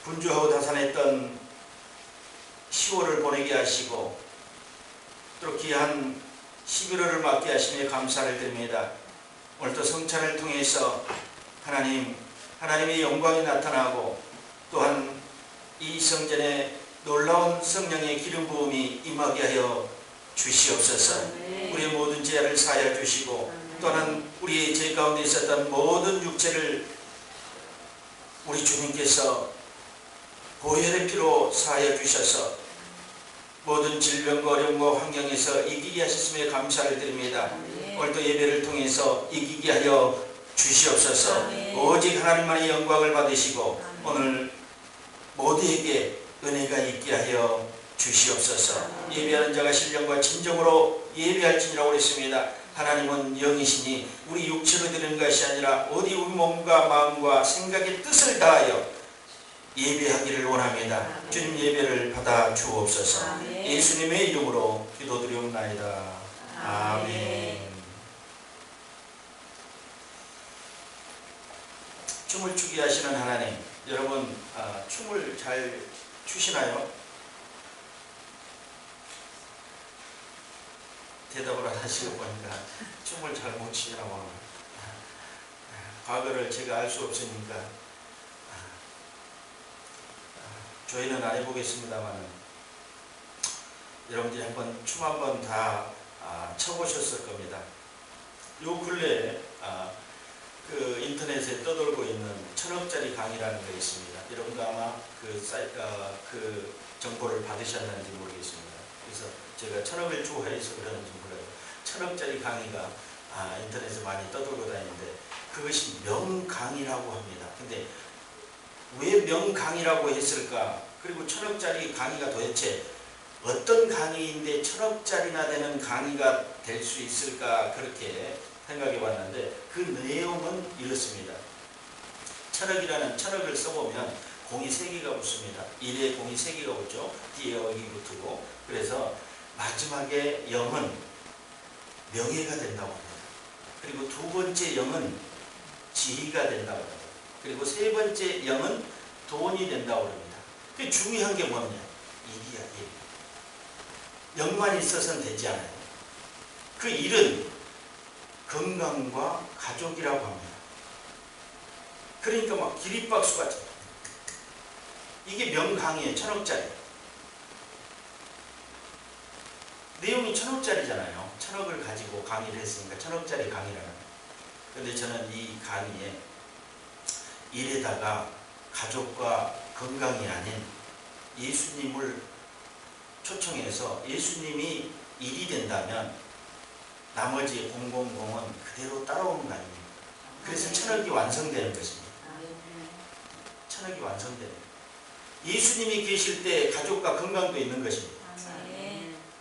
분주하고 다산했던 10월을 보내게 하시고 또 귀한 11월을 맞게 하시며 감사를 드립니다. 오늘도 성찬을 통해서 하나님의 영광이 나타나고 또한 이 성전에 놀라운 성령의 기름 부음이 임하게 하여 주시옵소서. 우리의 모든 죄를 사하여 주시고 또한 우리의 죄 가운데 있었던 모든 육체를 우리 주님께서 보혈의 피로 사하여 주셔서 모든 질병과 어려움과 환경에서 이기게 하셨음에 감사를 드립니다. 오늘도 예배를 통해서 이기게 하여 주시옵소서. 오직 하나님만의 영광을 받으시고 오늘 모두에게 은혜가 있게 하여 주시옵소서. 예배하는 자가 신령과 진정으로 예배할지니라고 그랬습니다. 하나님은 영이시니 우리 육체로 드리는 것이 아니라 어디 우리 몸과 마음과 생각의 뜻을 다하여 예배하기를 원합니다. 주님 예배를 받아 주옵소서. 예수님의 이름으로 기도드리옵나이다. 아멘. 춤을 추게 하시는 하나님, 여러분 춤을 잘 추시나요? 대답을 안 하시고 보니까 춤을 잘 못 추시라고 합니다. 과거를 제가 알 수 없으니까 저희는 안 해보겠습니다만 여러분들이 한번 춤 한번 다 춰보셨을 겁니다. 요 근래에 그 인터넷에 떠돌고 있는 1000원짜리 강의라는 게 있습니다. 여러분도 아마 그 정보를 받으셨는지 모르겠습니다. 그래서 제가 1000원을 좋아해서 그러는지 몰라요. 1000원짜리 강의가 인터넷에 많이 떠돌고 다니는데 그것이 명강의라고 합니다. 근데 왜 명강의라고 했을까? 그리고 1000원짜리 강의가 도대체 어떤 강의인데 1000원짜리나 되는 강의가 될 수 있을까? 그렇게 생각해 봤는데 그 내용은 이렇습니다. 1000억을 써보면 공이 3개가 붙습니다. 1에 공이 3개가 붙죠. 뒤에 억이 붙고 그래서 마지막에 0은 명예가 된다고 합니다. 그리고 두 번째 0은 지위가 된다고 합니다. 그리고 세 번째 0은 돈이 된다고 합니다. 그 중요한 게 뭐냐? 1이야, 1. 0만 있어서는 되지 않아요. 그 1은 건강과 가족이라고 합니다. 그러니까 막 기립박수가 이게 명강의예요. 1000억짜리. 내용이 1000억짜리잖아요. 1000억을 가지고 강의를 했으니까 1000억짜리 강의라는. 그런데 저는 이 강의에 일에다가 가족과 건강이 아닌 예수님을 초청해서 예수님이 1이 된다면 나머지 000은 그대로 따라오는 거 아닙니까? 그래서 1000억이 완성되는 것입니다. 1000억이 완성되는 거예요. 예수님이 계실 때 가족과 건강도 있는 것입니다.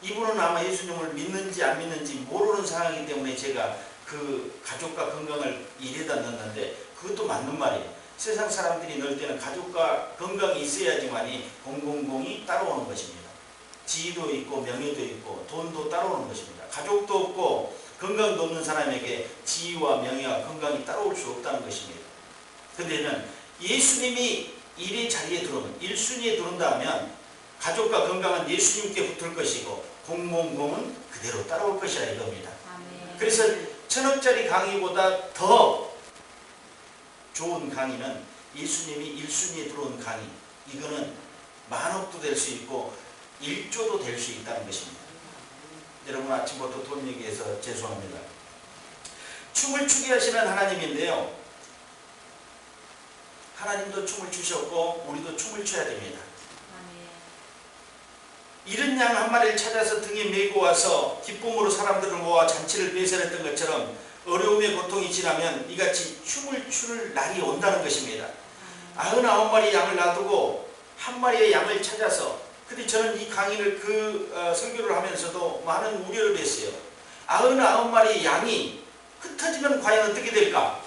이분은 아마 예수님을 믿는지 안 믿는지 모르는 상황이기 때문에 제가 그 가족과 건강을 1에다 넣었는데 그것도 맞는 말이에요. 세상 사람들이 넣을 때는 가족과 건강이 있어야지만이 000이 따라오는 것입니다. 지위도 있고 명예도 있고 돈도 따라오는 것입니다. 가족도 없고 건강도 없는 사람에게 지위와 명예와 건강이 따라올 수 없다는 것입니다. 그런데 예수님이 1의 자리에 들어오면 1순위에 들어온다면 가족과 건강은 예수님께 붙을 것이고 000은 그대로 따라올 것이라 이겁니다. 그래서 1000억짜리 강의보다 더 좋은 강의는 예수님이 1순위에 들어온 강의. 이거는 10,000억도 될 수 있고 1조도 될 수 있다는 것입니다. 여러분 아침부터 돈 얘기해서 죄송합니다. 춤을 추게 하시는 하나님인데요. 하나님도 춤을 추셨고 우리도 춤을 춰야 됩니다. 이른 양 한 마리를 찾아서 등에 메고 와서 기쁨으로 사람들을 모아 잔치를 배설했던 것처럼 어려움의 고통이 지나면 이같이 춤을 추는 날이 온다는 것입니다. 99마리의 양을 놔두고 한 마리의 양을 찾아서 근데 저는 이 강의를 설교를 하면서도 많은 우려를 했어요. 99마리의 양이 흩어지면 과연 어떻게 될까?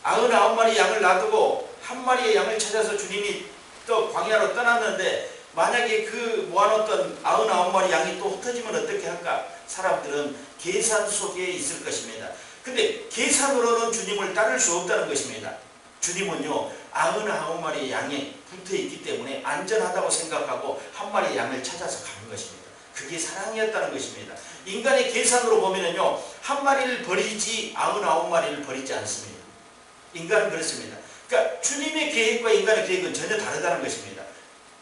99마리의 양을 놔두고 한 마리의 양을 찾아서 주님이 또 광야로 떠났는데 만약에 그 모아놓던 99마리 양이 또 흩어지면 어떻게 할까? 사람들은 계산 속에 있을 것입니다. 근데 계산으로는 주님을 따를 수 없다는 것입니다. 주님은요 99마리의 양이 붙어있기 때문에 안전하다고 생각하고 한 마리의 양을 찾아서 가는 것입니다. 그게 사랑이었다는 것입니다. 인간의 계산으로 보면은요 한 마리를 버리지 99마리를 버리지 않습니다. 인간은 그렇습니다. 그러니까 주님의 계획과 인간의 계획은 전혀 다르다는 것입니다.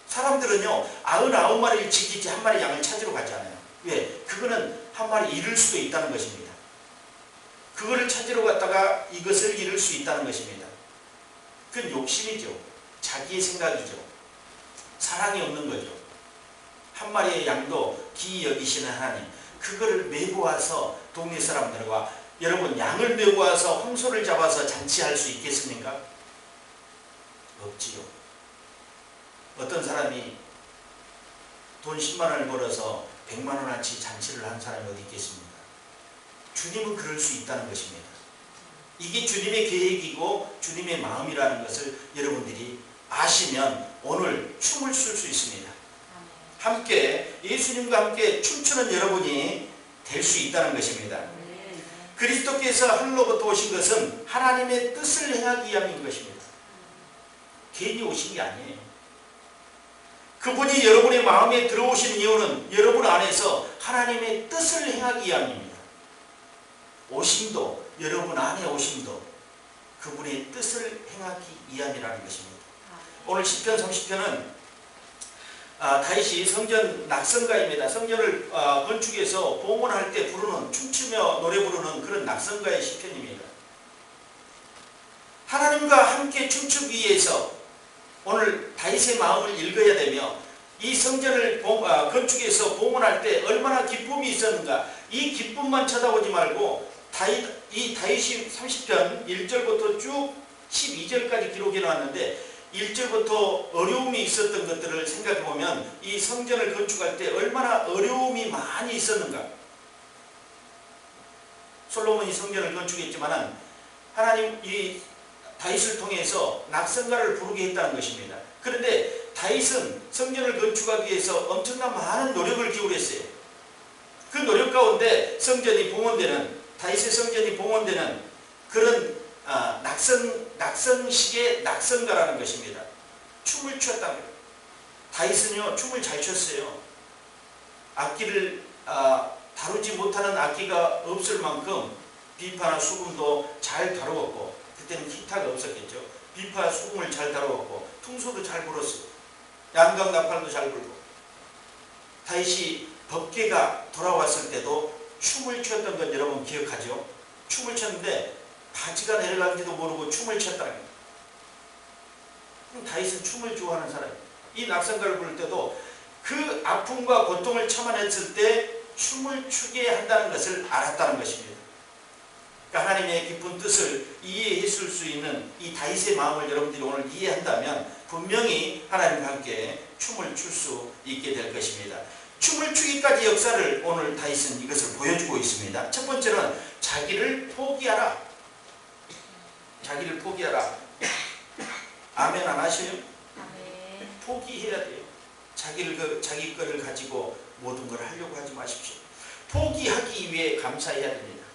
사람들은요 99마리를 지키지 한 마리 양을 찾으러 가지 않아요. 왜? 그거는 한 마리 잃을 수도 있다는 것입니다. 그거를 찾으러 갔다가 이것을 잃을 수 있다는 것입니다. 그건 욕심이죠. 자기의 생각이죠. 사랑이 없는 거죠. 한 마리의 양도 귀히 여기시는 하나님, 그거를 메고 와서 동네 사람들과 여러분 양을 메고 와서 황소를 잡아서 잔치할 수 있겠습니까? 없지요. 어떤 사람이 돈 10만원을 벌어서 100만원어치 잔치를 한 사람이 어디 있겠습니까? 주님은 그럴 수 있다는 것입니다. 이게 주님의 계획이고 주님의 마음이라는 것을 여러분들이 아시면 오늘 춤을 출 수 있습니다. 함께 예수님과 함께 춤추는 여러분이 될 수 있다는 것입니다. 그리스도께서 하늘로부터 오신 것은 하나님의 뜻을 행하기 위함인 것입니다. 괜히 오신 게 아니에요. 그분이 여러분의 마음에 들어오시는 이유는 여러분 안에서 하나님의 뜻을 행하기 위함입니다. 오심도 여러분 안에 오심도 그분의 뜻을 행하기 위함이라는 것입니다. 오늘 시편 30편은 다윗이 성전 낙성가입니다. 성전을 건축해서 봉헌할 때 부르는, 춤추며 노래 부르는 그런 낙성가의 시편입니다. 하나님과 함께 춤추기 위해서 오늘 다윗의 마음을 읽어야 되며 이 성전을 건축해서 봉헌할 때 얼마나 기쁨이 있었는가, 이 기쁨만 쳐다보지 말고 이 다윗이 30편 1절부터 쭉 12절까지 기록해 놨는데 1절부터 어려움이 있었던 것들을 생각해보면 이 성전을 건축할 때 얼마나 어려움이 많이 있었는가. 솔로몬이 성전을 건축했지만 하나님 이 다윗을 통해서 낙성가를 부르게 했다는 것입니다. 그런데 다윗은 성전을 건축하기 위해서 엄청난 많은 노력을 기울였어요. 그 노력 가운데 성전이 봉헌되는, 다윗의 성전이 봉헌되는 그런 낙성식의 낙성가라는 것입니다. 춤을 췄다는 거예요. 다윗은요 춤을 잘 췄어요. 악기를 다루지 못하는 악기가 없을 만큼 비파나 수금도 잘 다루었고, 그때는 기타가 없었겠죠. 비파 수금을 잘 다루었고 퉁소도 잘 불었어요. 양각 나팔도 잘 불고. 다윗이 법궤가 돌아왔을 때도 춤을 췄던 건 여러분 기억하죠? 춤을 췄는데 바지가 내려간지도 모르고 춤을 췄다는 거예요. 그럼 다윗은 춤을 좋아하는 사람이에요. 이 낙성가를 부를 때도 그 아픔과 고통을 참아냈을 때 춤을 추게 한다는 것을 알았다는 것입니다. 그러니까 하나님의 깊은 뜻을 이해했을 수 있는 이 다윗의 마음을 여러분들이 오늘 이해한다면 분명히 하나님과 함께 춤을 출 수 있게 될 것입니다. 춤을 추기까지 역사를 오늘 다윗은 이것을 보여주고 있습니다. 첫 번째는 자기를 포기하라. 자기를 포기하라. 아멘 안 하셔요? 아멘. 포기해야 돼요. 자기 거를 가지고 모든 걸 하려고 하지 마십시오. 포기하기 위해 감사해야 됩니다.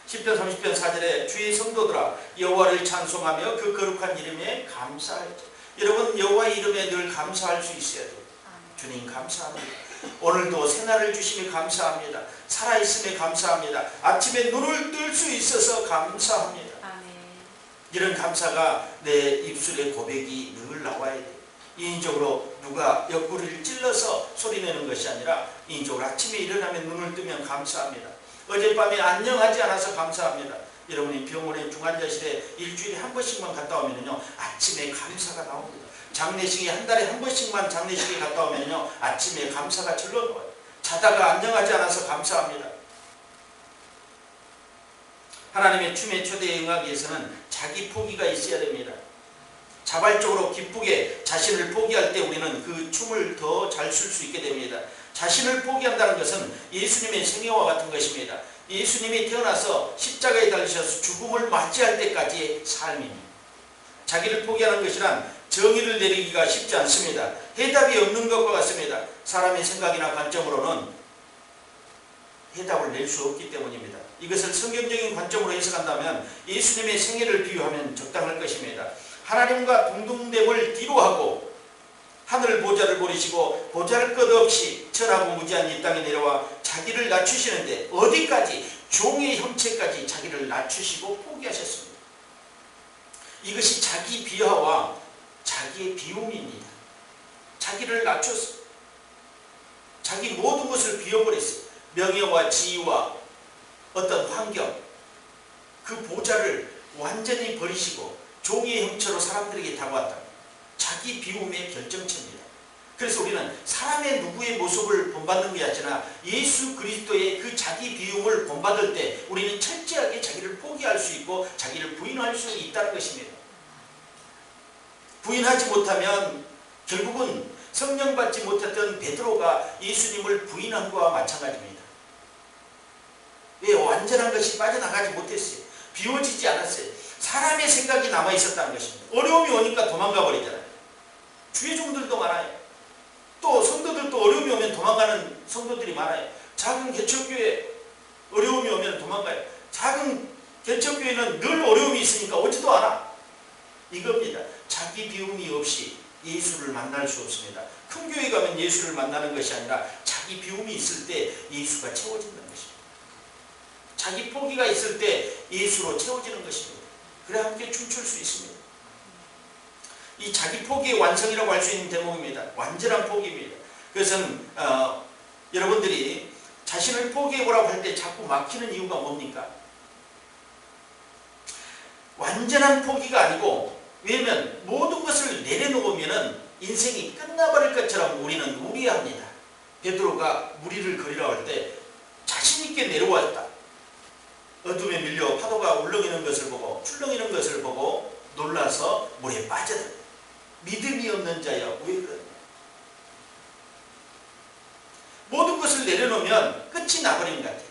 10편 30편 4절에 주의 성도들아 여호와를 찬송하며 그 거룩한 이름에 감사할지. 여러분 여호와의 이름에 늘 감사할 수 있어야 돼요. 주님 감사합니다. 오늘도 새날을 주심에 감사합니다. 살아있음에 감사합니다. 아침에 눈을 뜰 수 있어서 감사합니다. 이런 감사가 내 입술의 고백이 늘 나와야 돼요. 인적으로 누가 옆구리를 찔러서 소리내는 것이 아니라 인적으로 아침에 일어나면 눈을 뜨면 감사합니다. 어젯밤에 안녕하지 않아서 감사합니다. 여러분이 병원에 중환자실에 일주일에 한 번씩만 갔다 오면요 아침에 감사가 나옵니다. 장례식에 한 달에 한 번씩만 장례식에 갔다 오면요 아침에 감사가 절로 나와요. 자다가 안녕하지 않아서 감사합니다. 하나님의 춤에 초대에 응하기 위해서는 자기 포기가 있어야 됩니다. 자발적으로 기쁘게 자신을 포기할 때 우리는 그 춤을 더 잘 출 수 있게 됩니다. 자신을 포기한다는 것은 예수님의 생애와 같은 것입니다. 예수님이 태어나서 십자가에 달리셔서 죽음을 맞이할 때까지의 삶입니다. 자기를 포기하는 것이란 정의를 내리기가 쉽지 않습니다. 해답이 없는 것과 같습니다. 사람의 생각이나 관점으로는 해답을 낼 수 없기 때문입니다. 이것을 성경적인 관점으로 해석한다면 예수님의 생애를 비유하면 적당할 것입니다. 하나님과 동등됨을 뒤로하고 하늘 보좌를 버리시고 보잘것없이 천하고 무지한 이 땅에 내려와 자기를 낮추시는데 어디까지? 종의 형체까지 자기를 낮추시고 포기하셨습니다. 이것이 자기 비하와 자기의 비움입니다. 자기를 낮췄어요. 자기 모든 것을 비워버렸어요. 명예와 지위와 어떤 환경, 그 보좌를 완전히 버리시고 종의 형체로 사람들에게 다가왔다. 자기 비움의 결정체입니다. 그래서 우리는 사람의 누구의 모습을 본받는 게 아니라 예수 그리스도의 그 자기 비움을 본받을 때 우리는 철저하게 자기를 포기할 수 있고 자기를 부인할 수 있다는 것입니다. 부인하지 못하면 결국은 성령 받지 못했던 베드로가 예수님을 부인한 것과 마찬가지입니다. 왜? 완전한 것이 빠져나가지 못했어요. 비워지지 않았어요. 사람의 생각이 남아있었다는 것입니다. 어려움이 오니까 도망가 버리잖아요. 주의 종들도 많아요. 또 성도들도 어려움이 오면 도망가는 성도들이 많아요. 작은 개척교회 어려움이 오면 도망가요. 작은 개척교회는 늘 어려움이 있으니까 오지도 않아. 이겁니다. 자기 비움이 없이 예수를 만날 수 없습니다. 큰 교회 가면 예수를 만나는 것이 아니라 자기 비움이 있을 때 예수가 채워진다는 것입니다. 자기 포기가 있을 때 예수로 채워지는 것입니다. 그래야 함께 춤출 수 있습니다. 이 자기 포기의 완성이라고 할 수 있는 대목입니다. 완전한 포기입니다. 그것은 여러분들이 자신을 포기해보라고 할 때 자꾸 막히는 이유가 뭡니까? 완전한 포기가 아니고, 왜냐하면 모든 것을 내려놓으면 인생이 끝나버릴 것처럼 우리는 무리합니다. 베드로가 무리를 거리라고 할 때 자신있게 내려왔다. 어둠에 밀려 파도가 울렁이는 것을 보고 출렁이는 것을 보고 놀라서 물에 빠져들어요. 믿음이 없는 자여 왜 그러냐. 모든 것을 내려놓으면 끝이 나버린 것 같아요.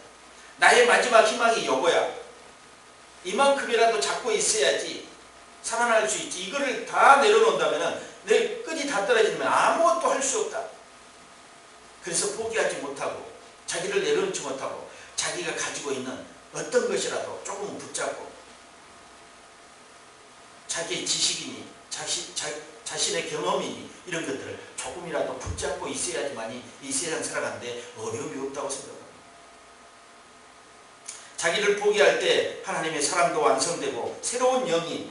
나의 마지막 희망이 요거야. 이만큼이라도 잡고 있어야지 살아날 수 있지. 이거를 다 내려놓는다면 내 끝이 다 떨어지면 아무것도 할 수 없다. 그래서 포기하지 못하고 자기를 내려놓지 못하고 자기가 가지고 있는 어떤 것이라도 조금 붙잡고 자기의 지식이니 자신의 경험이니 이런 것들을 조금이라도 붙잡고 있어야지만이 이 세상 살아가는데 어려움이 없다고 생각합니다. 자기를 포기할 때 하나님의 사랑도 완성되고 새로운 영이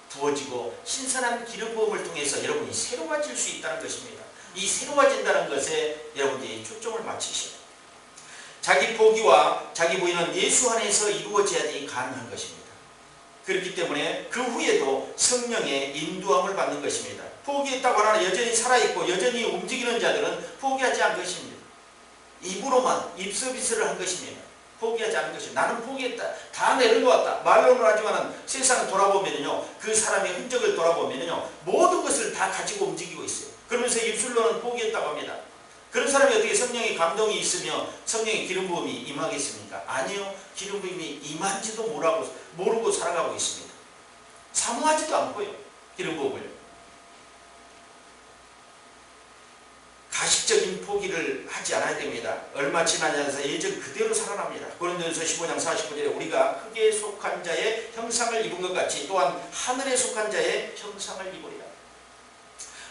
부어지고 신선한 기름 부음을 통해서 여러분이 새로워질 수 있다는 것입니다. 이 새로워진다는 것에 여러분들이 초점을 맞추시오. 자기 포기와 자기 부인은 예수 안에서 이루어져야지 가능한 것입니다. 그렇기 때문에 그 후에도 성령의 인도함을 받는 것입니다. 포기했다고 하나 여전히 살아있고 여전히 움직이는 자들은 포기하지 않은 것입니다. 입으로만 입서비스를 한 것입니다. 포기하지 않은 것입니다. 나는 포기했다. 다 내려놓았다. 말로는 하지만 세상을 돌아보면요, 그 사람의 흔적을 돌아보면요, 모든 것을 다 가지고 움직이고 있어요. 그러면서 입술로는 포기했다고 합니다. 그런 사람이 어떻게 성령의 감동이 있으며 성령의 기름 부음이 임하겠습니까? 아니요. 기름 부음이 임한지도 모르고 살아가고 있습니다. 사모하지도 않고요. 기름 부음을. 가식적인 포기를 하지 않아야 됩니다. 얼마 지나지 않아서 예전 그대로 살아납니다. 고린도전서 15장 49절에 우리가 흙에 속한 자의 형상을 입은 것 같이 또한 하늘에 속한 자의 형상을 입으리라.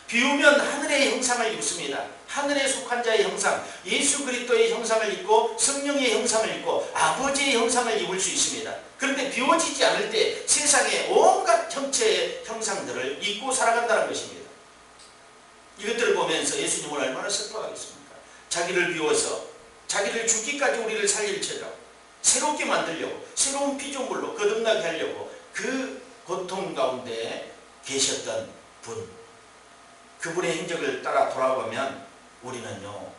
비우면 하늘의 형상을 입습니다. 하늘에 속한 자의 형상, 예수 그리스도의 형상을 입고 성령의 형상을 입고 아버지의 형상을 입을 수 있습니다. 그런데 비워지지 않을 때 세상의 온갖 형체의 형상들을 입고 살아간다는 것입니다. 이것들을 보면서 예수님을 얼마나 슬퍼하겠습니까? 자기를 비워서 자기를 죽기까지 우리를 살릴처럼 새롭게 만들려고 새로운 피조물로 거듭나게 하려고 그 고통 가운데 계셨던 분, 그분의 행적을 따라 돌아보면 우리는요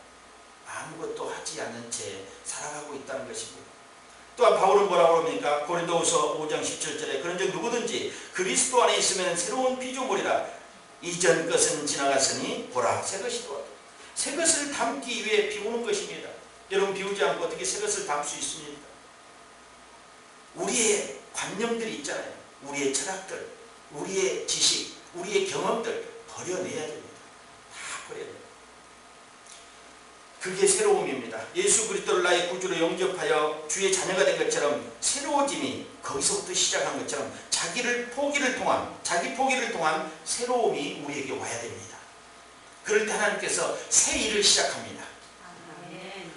아무것도 하지 않은 채 살아가고 있다는 것입니다. 또한 바울은 뭐라고 합니까? 고린도후서 5장 17절에 그런즉 누구든지 그리스도 안에 있으면 새로운 피조물이라 이전 것은 지나갔으니 보라 새 것이 되었다. 새 것을 담기 위해 비우는 것입니다. 여러분 비우지 않고 어떻게 새 것을 담을 수 있습니까? 우리의 관념들이 있잖아요. 우리의 철학들, 우리의 지식, 우리의 경험들 버려내야 됩니다. 다 버려야 됩니다. 그게 새로움입니다. 예수 그리스도를 나의 구주로 영접하여 주의 자녀가 된 것처럼 새로워짐이 거기서부터 시작한 것처럼 자기 포기를 통한 새로움이 우리에게 와야 됩니다. 그럴 때 하나님께서 새 일을 시작합니다.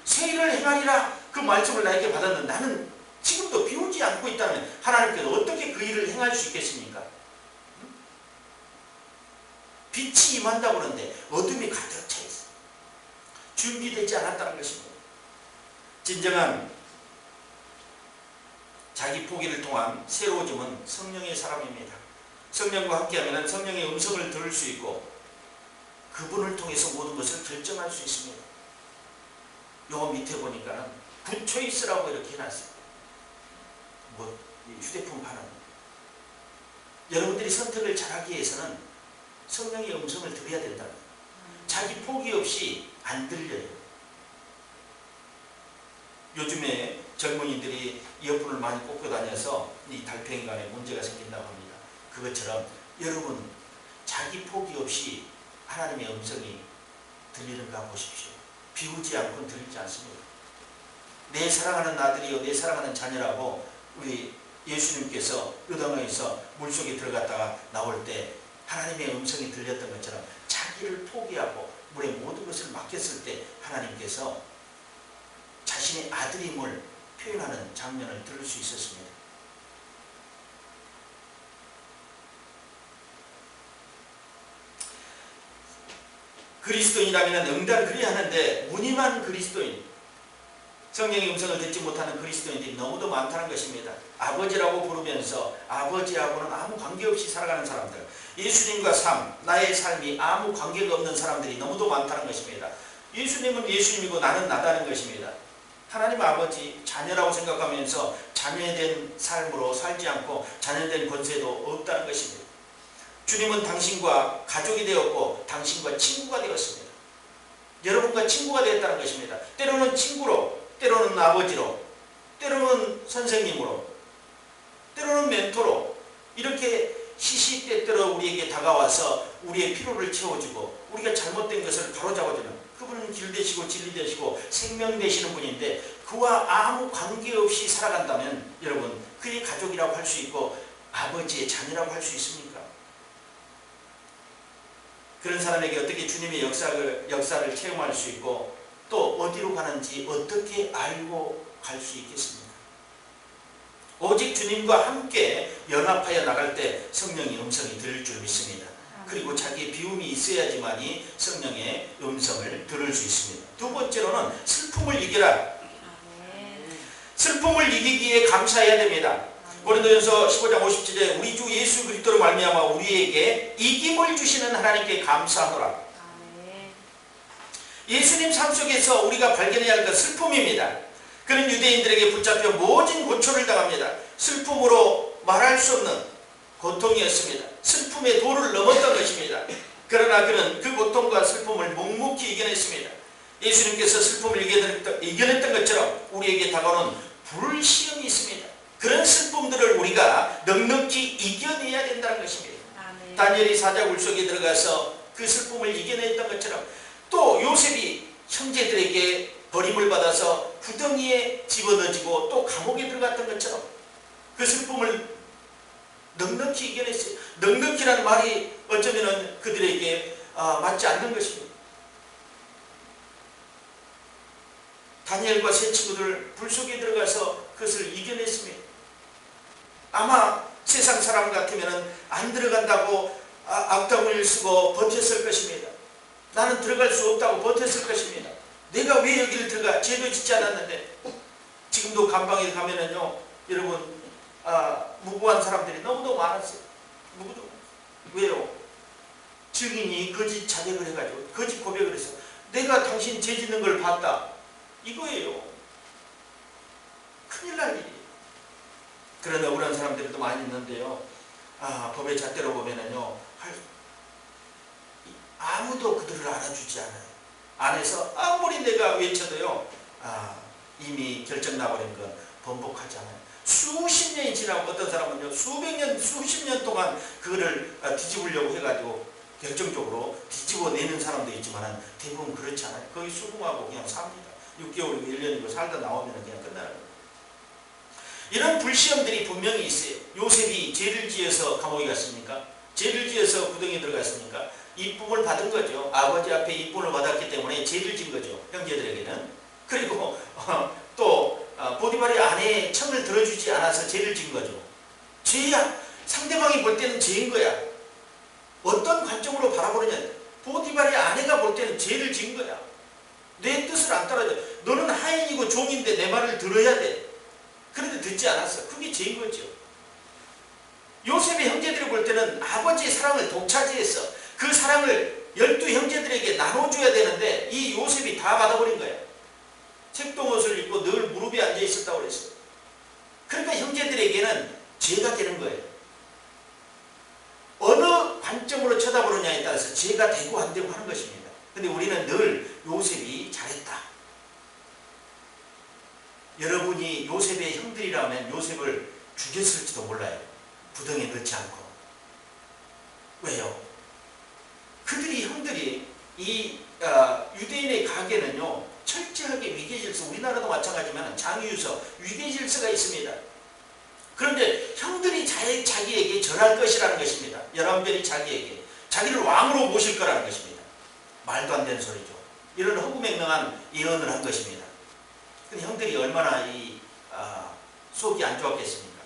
새 일을 행하리라 그 말씀을 나에게 받았는데 나는 지금도 비우지 않고 있다면 하나님께서 어떻게 그 일을 행할 수 있겠습니까? 빛이 임한다고 그러는데 어둠이 가득 차 있어요. 준비되지 않았다는 것입니다. 진정한 자기 포기를 통한 새로워짐은 성령의 사람입니다. 성령과 함께하면 성령의 음성을 들을 수 있고 그분을 통해서 모든 것을 결정할 수 있습니다. 요 밑에 보니까는 굿 초이스라고 이렇게 해놨어요. 휴대폰 파는 여러분들이 선택을 잘하기 위해서는 성령의 음성을 들어야 된다. 자기 포기 없이 안 들려요. 요즘에 젊은이들이 이어폰을 많이 꽂고 다녀서 이 달팽이관에 문제가 생긴다고 합니다. 그것처럼 여러분 자기 포기 없이 하나님의 음성이 들리는가 보십시오. 비우지 않고는 들리지 않습니다. 내 사랑하는 아들이요 내 사랑하는 자녀라고 우리 예수님께서 요단강에서 물속에 들어갔다가 나올 때 하나님의 음성이 들렸던 것처럼 자기를 포기하고 물에 모든 것을 맡겼을 때 하나님께서 자신의 아들임을 표현하는 장면을 들을 수 있었습니다. 그리스도인이라면 응답 그리야 하는데 무늬만 그리스도인, 성령의 음성을 듣지 못하는 그리스도인들이 너무도 많다는 것입니다. 아버지라고 부르면서 아버지하고는 아무 관계없이 살아가는 사람들, 예수님과 나의 삶이 아무 관계가 없는 사람들이 너무도 많다는 것입니다. 예수님은 예수님이고 나는 나다는 것입니다. 하나님 아버지 자녀라고 생각하면서 자녀된 삶으로 살지 않고 자녀된 권세도 없다는 것입니다. 주님은 당신과 가족이 되었고 당신과 친구가 되었습니다. 여러분과 친구가 되었다는 것입니다. 때로는 친구로, 때로는 아버지로, 때로는 선생님으로, 때로는 멘토로 이렇게 시시때때로 우리에게 다가와서 우리의 필요를 채워주고 우리가 잘못된 것을 바로잡아주는 그분은 길 되시고 진리 되시고 생명 되시는 분인데 그와 아무 관계없이 살아간다면 여러분 그의 가족이라고 할 수 있고 아버지의 자녀라고 할 수 있습니까? 그런 사람에게 어떻게 주님의 역사를 체험할 수 있고 또 어디로 가는지 어떻게 알고 갈 수 있겠습니까? 오직 주님과 함께 연합하여 나갈 때 성령의 음성이 들릴 줄 믿습니다. 그리고 자기의 비움이 있어야지만이 성령의 음성을 들을 수 있습니다. 두 번째로는 슬픔을 이겨라. 슬픔을 이기기에 감사해야 됩니다. 고린도전서 15장 57절에 우리 주 예수 그리스도로 말미암아 우리에게 이김을 주시는 하나님께 감사하노라. 예수님 삶 속에서 우리가 발견해야 할 것 슬픔입니다. 그는 유대인들에게 붙잡혀 모진 고초를 당합니다. 슬픔으로 말할 수 없는 고통이었습니다. 슬픔의 도를 넘었던 것입니다. 그러나 그는 그 고통과 슬픔을 묵묵히 이겨냈습니다. 예수님께서 슬픔을 이겨냈던 것처럼 우리에게 다가오는 불시험이 있습니다. 그런 슬픔들을 우리가 넉넉히 이겨내야 된다는 것입니다. 다니엘이 사자굴 속에 들어가서 그 슬픔을 이겨냈던 것처럼 또 요셉이 형제들에게 버림을 받아서 구덩이에 집어넣어지고 또 감옥에 들어갔던 것처럼 그 슬픔을 넉넉히 이겨냈어요. 넉넉히라는 말이 어쩌면 그들에게 맞지 않는 것입니다. 다니엘과 세 친구들 불 속에 들어가서 그것을 이겨냈습니다. 아마 세상 사람 같으면 안 들어간다고 악담을 쓰고 버텼을 것입니다. 나는 들어갈 수 없다고 버텼을 것입니다. 내가 왜 여기를 들어가? 죄도 짓지 않았는데. 지금도 감방에 가면은요, 여러분, 무고한 사람들이 너무도 많았어요. 누구도. 왜요? 증인이 거짓 자백을 해가지고, 거짓 고백을 해서, 내가 당신 죄 짓는 걸 봤다. 이거예요. 큰일 날 일이에요. 그런 억울한 사람들도 많이 있는데요. 법의 잣대로 보면은요, 아무도 그들을 알아주지 않아요. 안에서 아무리 내가 외쳐도요, 이미 결정 나버린 건 번복하지 않아요. 수십 년이 지나고 어떤 사람은요, 수백 년, 수십 년 동안 그거를 뒤집으려고 해가지고 결정적으로 뒤집어내는 사람도 있지만 대부분 그렇지 않아요. 거의 수긍하고 그냥 삽니다. 6개월이고 1년이고 살다 나오면 그냥 끝나는 거예요. 이런 불시험들이 분명히 있어요. 요셉이 죄를 지어서 감옥에 갔습니까? 죄를 지어서 구덩이에 들어갔습니까? 이쁨을 받은 거죠. 아버지 앞에 이쁨을 받았기 때문에 죄를 진 거죠. 형제들에게는. 그리고 또 보디발의 아내의 청을 들어주지 않아서 죄를 진 거죠. 죄야. 상대방이 볼 때는 죄인 거야. 어떤 관점으로 바라보느냐. 보디발의 아내가 볼 때는 죄를 진 거야. 내 뜻을 안 따라줘. 너는 하인이고 종인데 내 말을 들어야 돼. 그런데 듣지 않았어. 그게 죄인 거죠. 요셉의 형제들이 볼 때는 아버지의 사랑을 독차지했어. 그 사랑을 12형제들에게 나눠줘야 되는데 이 요셉이 다 받아버린 거야. 색동옷을 입고 늘 무릎에 앉아 있었다고 그랬어. 그러니까 형제들에게는 죄가 되는 거예요. 어느 관점으로 쳐다보느냐에 따라서 죄가 되고 안 되고 하는 것입니다. 근데 우리는 늘 요셉이 잘했다. 여러분이 요셉의 형들이라면 요셉을 죽였을지도 몰라요. 부덩이에 넣지 않고. 왜요? 그들이 형들이 이 유대인의 가계는요 철저하게 위계질서, 우리나라도 마찬가지지만 장유서 위계질서가 있습니다. 그런데 형들이 자기에게 절할 것이라는 것입니다. 11별이 자기를 왕으로 모실 거라는 것입니다. 말도 안 되는 소리죠. 이런 허구맹랑한 예언을 한 것입니다. 근데 형들이 얼마나 속이 안 좋았겠습니까?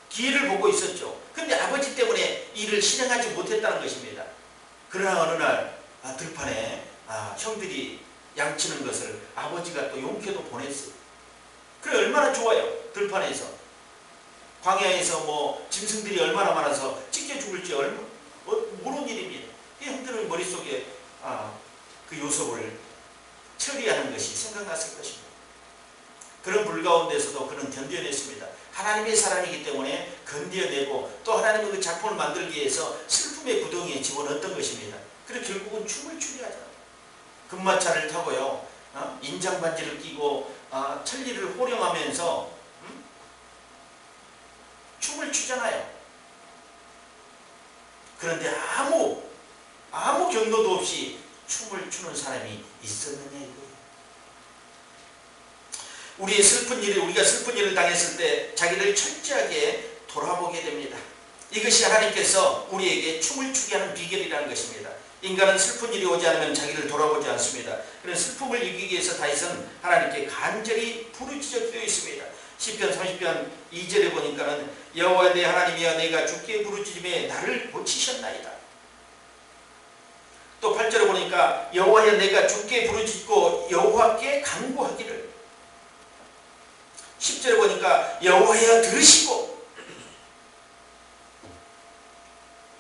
기회를 보고 있었죠. 근데 아버지 때문에 이를 실행하지 못했다는 것입니다. 그러나 어느 날 들판에 형들이 양치는 것을 아버지가 또 용케도 보냈어요. 그래 얼마나 좋아요. 들판에서 광야에서 뭐 짐승들이 얼마나 많아서 찢겨 죽을지 모르는 일입니다. 이 형들은 머릿속에 그 요셉을 처리하는 것이 생각났을 것입니다. 그런 불 가운데서도 그는 견뎌냈습니다. 하나님의 사랑이기 때문에 견뎌내고 또 하나님의 그 작품을 만들기 위해서 슬픔의 구덩이에 집어넣었던 것입니다. 그래서 결국은 춤을 추게 하잖아요. 금마차를 타고요. 인장반지를 끼고 천리를 호령하면서 춤을 추잖아요. 그런데 아무 경로도 없이 춤을 추는 사람이 있었느냐 이거예요. 우리가 슬픈 일을 당했을 때 자기를 철저하게 돌아보게 됩니다. 이것이 하나님께서 우리에게 춤을 추게 하는 비결이라는 것입니다. 인간은 슬픈 일이 오지 않으면 자기를 돌아보지 않습니다. 그래서 슬픔을 이기기 위해서 다윗은 하나님께 간절히 부르짖어 기도했습니다. 시편 30편 2절에 보니까는 여호와 내 하나님이여 내가 주께 부르짖음에 나를 고치셨나이다. 또 8절에 보니까 여호와여 내가 주께 부르짖고 여호와께 간구하기를. 10절에 보니까 여호와여 들으시고.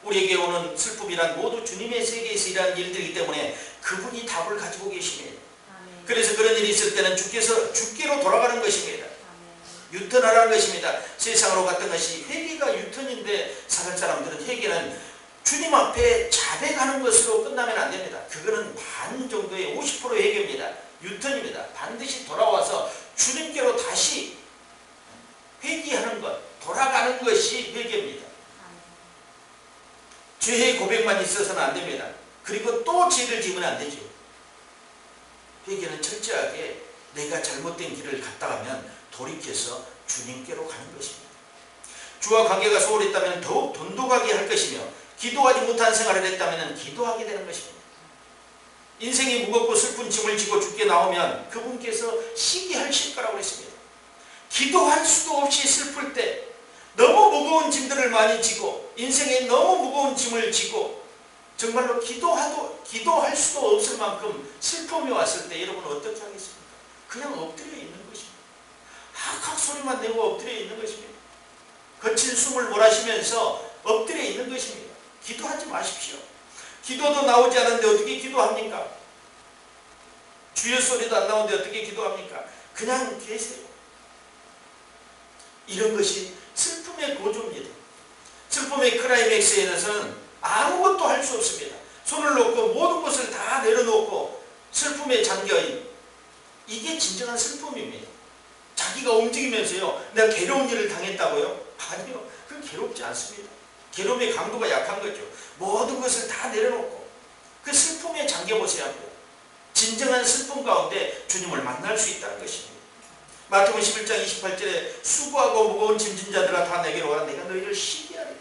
우리에게 오는 슬픔이란 모두 주님의 세계에서 일하는 일들이기 때문에 그분이 답을 가지고 계십니다. 그래서 그런 일이 있을 때는 주께로 돌아가는 것입니다. 유턴하라는 것입니다. 세상으로 갔던 것이 회개가 유턴인데 사는 사람들은 회개는 주님 앞에 자백하는 것으로 끝나면 안 됩니다. 그거는 반 정도의 50% 회개입니다. 유턴입니다. 반드시 돌아와서 주님께로 다시 회개하는 것, 돌아가는 것이 회개입니다. 죄의 고백만 있어서는 안 됩니다. 그리고 또 죄를 지으면 안 되죠. 회개는 철저하게 내가 잘못된 길을 갔다가면 돌이켜서 주님께로 가는 것입니다. 주와 관계가 소홀했다면 더욱 돈독하게 할 것이며 기도하지 못한 생활을 했다면 기도하게 되는 것입니다. 인생이 무겁고 슬픈 짐을 지고 죽게 나오면 그분께서 시기하실 거라고 했습니다. 기도할 수도 없이 슬플 때 너무 무거운 짐들을 많이 지고 인생에 너무 무거운 짐을 지고 정말로 기도할 수도 없을 만큼 슬픔이 왔을 때 여러분 어떻게 하겠습니까? 그냥 엎드려 있는 것입니다. 하악 소리만 내고 엎드려 있는 것입니다. 거친 숨을 몰아쉬면서 엎드려 있는 것입니다. 기도하지 마십시오. 기도도 나오지 않는데 어떻게 기도합니까? 주여 소리도 안 나오는데 어떻게 기도합니까? 그냥 계세요. 이런 것이 슬픔의 고조입니다. 슬픔의 클라이맥스에서는 아무것도 할 수 없습니다. 손을 놓고 모든 것을 다 내려놓고 슬픔에 잠겨있는 이게 진정한 슬픔입니다. 자기가 움직이면서요. 내가 괴로운 일을 당했다고요? 아니요. 그건 괴롭지 않습니다. 괴로움의 강도가 약한 거죠. 모든 것을 다 내려놓고 당겨보셔야 합니다. 진정한 슬픔 가운데 주님을 만날 수 있다는 것입니다. 마태복음 11장 28절에 수고하고 무거운 짐진 자들아 다 내게로 오라 내가 너희를 쉬게 하리라.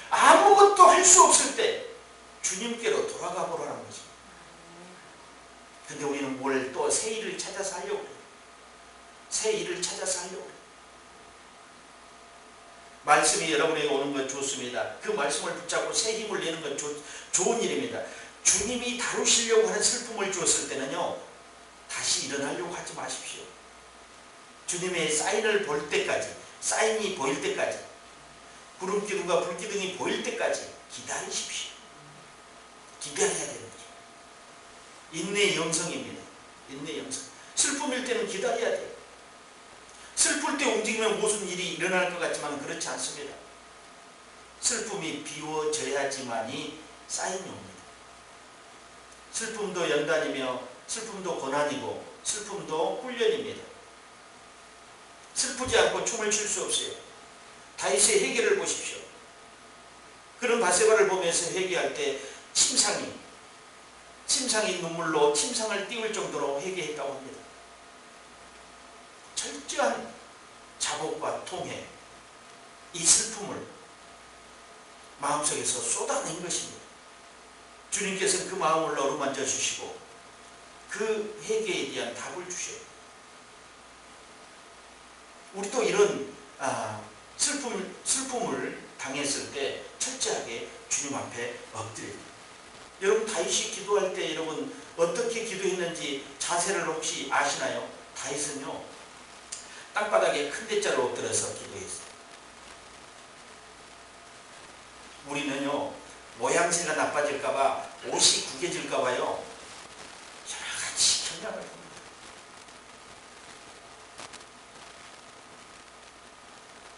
아무것도 할 수 없을 때 주님께로 돌아가 보라는 거죠. 근데 우리는 뭘 또 새 일을 찾아서 하려고 그래요. 새 일을 찾아서 하려고 그래요. 말씀이 여러분에게 오는 건 좋습니다. 그 말씀을 붙잡고 새 힘을 내는 건 좋은 일입니다. 주님이 다루시려고 하는 슬픔을 주었을 때는요, 다시 일어나려고 하지 마십시오. 주님의 사인을 볼 때까지, 사인이 보일 때까지, 구름기둥과 불기둥이 보일 때까지 기다리십시오. 기다려야 되는 거죠. 인내의 영성입니다. 인내의 영성. 슬픔일 때는 기다려야 돼요. 슬플 때 움직이면 무슨 일이 일어날 것 같지만 그렇지 않습니다. 슬픔이 비워져야지만이 사인이 옵니다. 슬픔도 연단이며 슬픔도 고난이고 슬픔도 훈련입니다. 슬프지 않고 춤을 출 수 없어요. 다윗의 회개를 보십시오. 그런 바세바를 보면서 회개할 때 침상이 눈물로 침상을 띄울 정도로 회개했다고 합니다. 철저한 자복과 통회, 이 슬픔을 마음속에서 쏟아낸 것입니다. 주님께서는 그 마음을 어루만져 주시고 그 회개에 대한 답을 주셔요. 우리도 이런 슬픔을 당했을 때 철저하게 주님 앞에 엎드려요. 여러분 다윗이 기도할 때 여러분 어떻게 기도했는지 자세를 혹시 아시나요? 다윗은요 땅바닥에 큰 대자로 엎드려서 기도했어요. 우리는요 모양새가 나빠질까봐 옷이 구겨질까봐요 여러가지 경향을 합니다.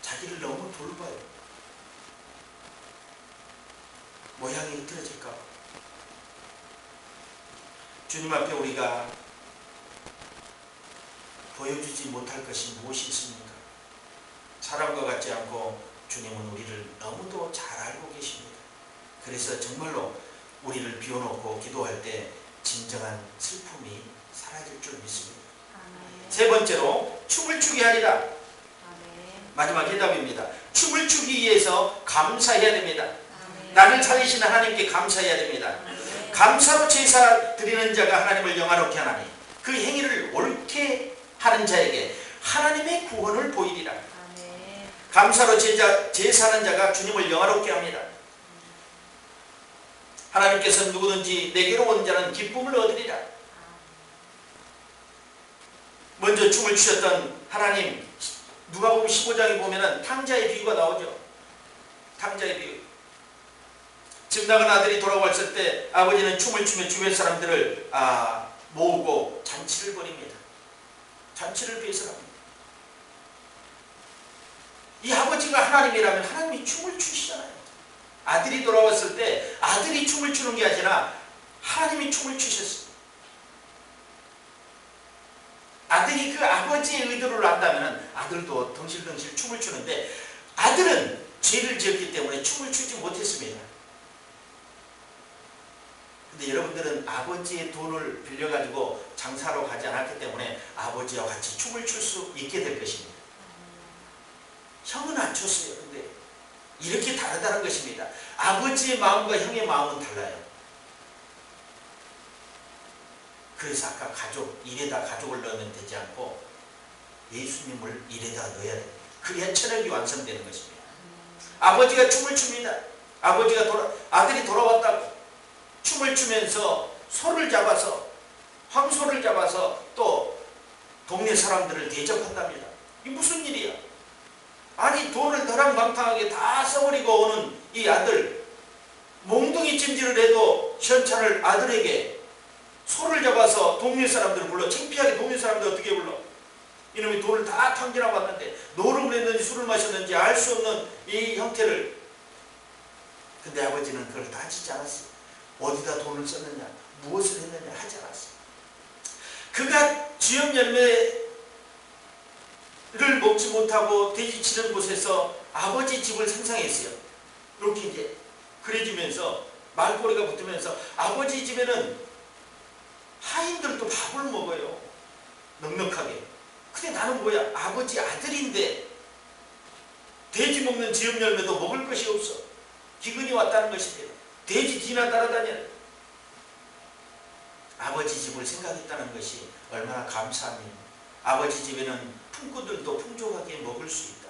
자기를 너무 돌봐요. 모양이 흐트러질까봐. 주님 앞에 우리가 보여주지 못할 것이 무엇이 있습니까? 사람과 같지 않고 주님은 우리를 너무도 잘 알고 계십니다. 그래서 정말로 우리를 비워놓고 기도할 때 진정한 슬픔이 사라질 줄 믿습니다. 아멘. 세 번째로 춤을 추게 하리라. 아멘. 마지막 해답입니다. 춤을 추기 위해서 감사해야 됩니다. 아멘. 나를 살리시는 하나님께 감사해야 됩니다. 아멘. 감사로 제사 드리는 자가 하나님을 영화롭게 하나니 그 행위를 옳게 하는 자에게 하나님의 구원을 보이리라. 아멘. 감사로 제사하는 자가 주님을 영화롭게 합니다. 하나님께서는 누구든지 내게로 온 자는 기쁨을 얻으리라. 먼저 춤을 추셨던 하나님, 누가복음 15장에 보면은 탕자의 비유가 나오죠. 탕자의 비유. 집 나간 아들이 돌아왔을 때 아버지는 춤을 추며 주변 사람들을 모으고 잔치를 벌입니다. 잔치를 배설합니다. 이 아버지가 하나님이라면 하나님이 춤을 추시잖아요. 아들이 돌아왔을 때 아들이 춤을 추는 게 아니라 하나님이 춤을 추셨어요. 아들이 그 아버지의 의도를 안다면 아들도 덩실덩실 춤을 추는데 아들은 죄를 지었기 때문에 춤을 추지 못했습니다. 근데 여러분들은 아버지의 돈을 빌려가지고 장사로 가지 않았기 때문에 아버지와 같이 춤을 출 수 있게 될 것입니다. 형은 안 췄어요. 근데 이렇게 다르다는 것입니다. 아버지의 마음과 형의 마음은 달라요. 그래서 아까 일에다 가족을 넣으면 되지 않고 예수님을 일에다 넣어야 돼요. 그래야 천국이 완성되는 것입니다. 아버지가 춤을 춥니다. 아들이 돌아왔다고 춤을 추면서 소를 잡아서 황소를 잡아서 또 동네 사람들을 대접한답니다. 이게 무슨 일이야? 아니 돈을 더랑방탕하게 다 써버리고 오는 이 아들, 몽둥이 찜질을 해도 시원찮을 아들에게 소를 잡아서 동네 사람들을 불러. 창피하게 동네 사람들 어떻게 불러? 이놈이 돈을 다 탕진하고 왔는데 노름을 했는지 술을 마셨는지 알 수 없는 이 형태를. 근데 아버지는 그걸 따지지 않았어요. 어디다 돈을 썼느냐, 무엇을 했느냐 하지 않았어요. 그가 주염 열매를 먹지 못하고 돼지치는 곳에서 아버지 집을 상상했어요. 이렇게 이제 그려지면서 말꼬리가 붙으면서 아버지 집에는 타인들도 밥을 먹어요. 넉넉하게. 근데 나는 뭐야? 아버지 아들인데 돼지 먹는 지엽 열매도 먹을 것이 없어. 기근이 왔다는 것입니다. 돼지 뒤나 따라다녀. 아버지 집을 생각했다는 것이 얼마나 감사합니다. 아버지 집에는 품꾼들도 풍족하게 먹을 수 있다.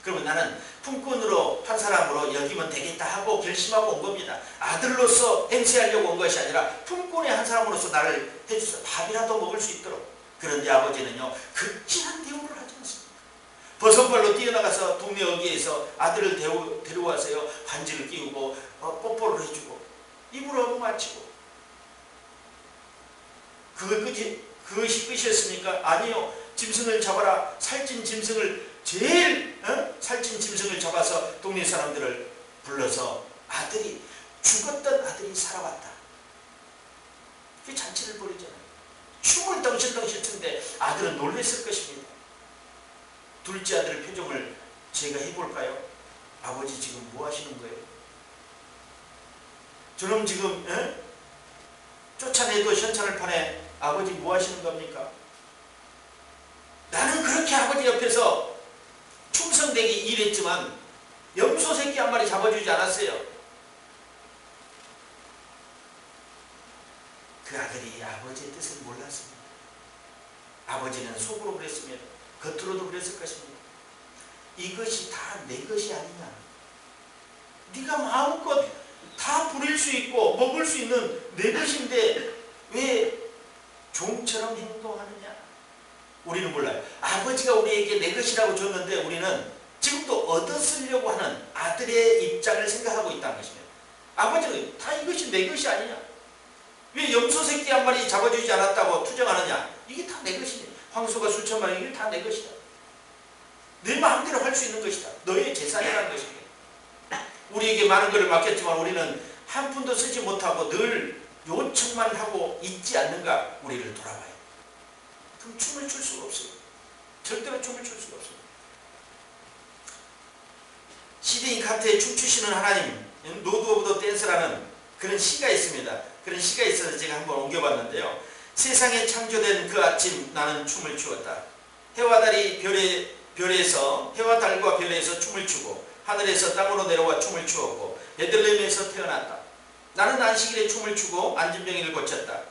그러면 나는 품꾼으로 한 사람으로 여기면 되겠다 하고 결심하고 온 겁니다. 아들로서 행세하려고 온 것이 아니라 품꾼의 한 사람으로서 나를 해주셔서 밥이라도 먹을 수 있도록. 그런데 아버지는요, 극진한 대우를 하지 않습니까? 버선발로 뛰어나가서 동네 어귀에서 아들을 데려와서요, 반지를 끼우고 뽀뽀를 해주고 입을 하고 마치고. 그것이 끝이었습니까? 아니요. 짐승을 잡아라. 살찐 짐승을 제일 살찐 짐승을 잡아서 동네 사람들을 불러서 죽었던 아들이 살아왔다. 그게 잔치를 벌이잖아요. 춤을 덩실덩실 춘데 아들은 놀랬을 것입니다. 둘째 아들 표정을 제가 해볼까요? 아버지 지금 뭐 하시는 거예요? 저놈 지금 쫓아내도 현찰을 파네. 아버지 뭐 하시는 겁니까? 나는 그렇게 아버지 옆에서 충성되게 일했지만 염소 새끼 한 마리 잡아주지 않았어요. 그 아들이 아버지의 뜻을 몰랐습니다. 아버지는 속으로 그랬으면 겉으로도 그랬을 것입니다. 이것이 다 내 것이 아니냐. 네가 마음껏 다 부릴 수 있고 먹을 수 있는 내 것인데 왜 종처럼 행동하느냐. 우리는 몰라요. 아버지가 우리에게 내 것이라고 줬는데 우리는 지금도 얻어쓰려고 하는 아들의 입장을 생각하고 있다는 것입니다. 아버지는 다 이것이 내 것이 아니냐. 왜 염소 새끼 한 마리 잡아주지 않았다고 투정하느냐. 이게 다 내 것이냐. 황소가 수천만 원, 이게 다 내 것이다. 내 마음대로 할 수 있는 것이다. 너의 재산이라는 것입니다. 우리에게 많은 것을 맡겼지만 우리는 한 푼도 쓰지 못하고 늘 요청만 하고 있지 않는가. 우리를 돌아봐요. 그럼 춤을 출 수가 없어요. 절대로 춤을 출 수가 없어요. 시드니 카트에 춤추시는 하나님, 노드 오브 더 댄스라는 그런 시가 있습니다. 그런 시가 있어서 제가 한번 옮겨봤는데요. 세상에 창조된 그 아침 나는 춤을 추었다. 해와 달과 별에서 춤을 추고 하늘에서 땅으로 내려와 춤을 추었고 베들레헴에서 태어났다. 나는 안식일에 춤을 추고 안진병이를 고쳤다.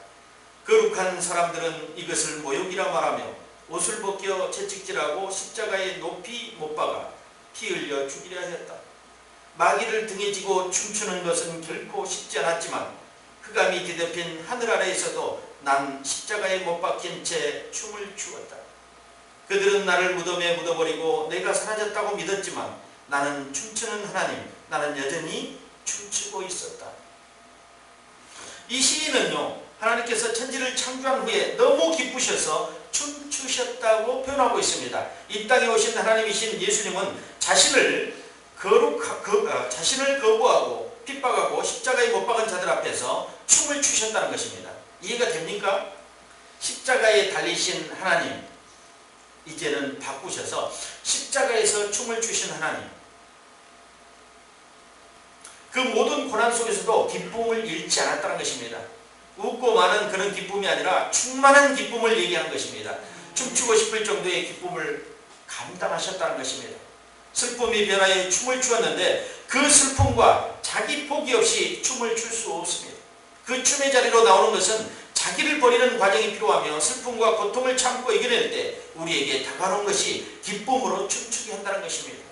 거룩한 사람들은 이것을 모욕이라 말하며 옷을 벗겨 채찍질하고 십자가에 높이 못 박아 피 흘려 죽이려 하였다. 마귀를 등에 지고 춤추는 것은 결코 쉽지 않았지만 흑암이 뒤덮인 하늘 아래에서도 난 십자가에 못 박힌 채 춤을 추었다. 그들은 나를 무덤에 묻어버리고 내가 사라졌다고 믿었지만 나는 춤추는 하나님, 나는 여전히 춤추고 있었다. 이 시인은요, 하나님께서 천지를 창조한 후에 너무 기쁘셔서 춤추셨다고 표현하고 있습니다. 이 땅에 오신 하나님이신 예수님은 자신을 거부하고 핍박하고 십자가에 못 박은 자들 앞에서 춤을 추셨다는 것입니다. 이해가 됩니까? 십자가에 달리신 하나님, 이제는 바꾸셔서 십자가에서 춤을 추신 하나님. 그 모든 고난 속에서도 기쁨을 잃지 않았다는 것입니다. 웃고 마는 그런 기쁨이 아니라 충만한 기쁨을 얘기하는 것입니다. 춤추고 싶을 정도의 기쁨을 감당하셨다는 것입니다. 슬픔이 변하여 춤을 추었는데 그 슬픔과 자기 포기 없이 춤을 출 수 없습니다. 그 춤의 자리로 나오는 것은 자기를 버리는 과정이 필요하며 슬픔과 고통을 참고 이겨낼 때 우리에게 다가오는 것이 기쁨으로 춤추게 한다는 것입니다.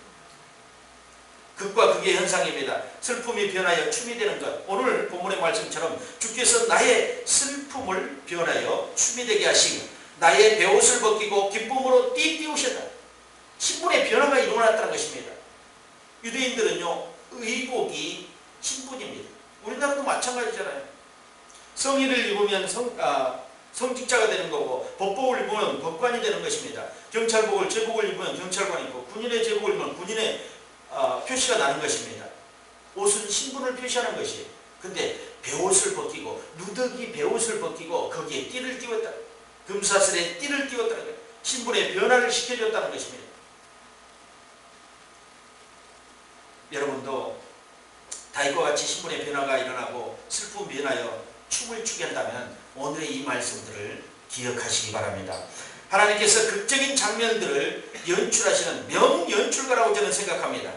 극과 극의 현상입니다. 슬픔이 변하여 춤이 되는 것. 오늘 본문의 말씀처럼 주께서 나의 슬픔을 변하여 춤이 되게 하시고 나의 베옷을 벗기고 기쁨으로 띠띠우셨다. 신분의 변화가 일어났다는 것입니다. 유대인들은요, 의복이 신분입니다. 우리나라도 마찬가지잖아요. 성의를 입으면 성직자가 되는 거고 법복을 입으면 법관이 되는 것입니다. 제복을 입으면 경찰관이고 군인의 제복을 입으면 군인의 표시가 나는 것입니다. 옷은 신분을 표시하는 것이에요. 근데 베옷을 벗기고 누더기 베옷을 벗기고 거기에 띠를 띄웠다. 금사슬에 띠를 띄웠다는 거예요. 신분의 변화를 시켜줬다는 것입니다. 여러분도 다윗과 같이 신분의 변화가 일어나고 슬픔 변하여 춤을 추게 한다면 오늘의 이 말씀들을 기억하시기 바랍니다. 하나님께서 극적인 장면들을 연출하시는 명연출가라고 저는 생각합니다.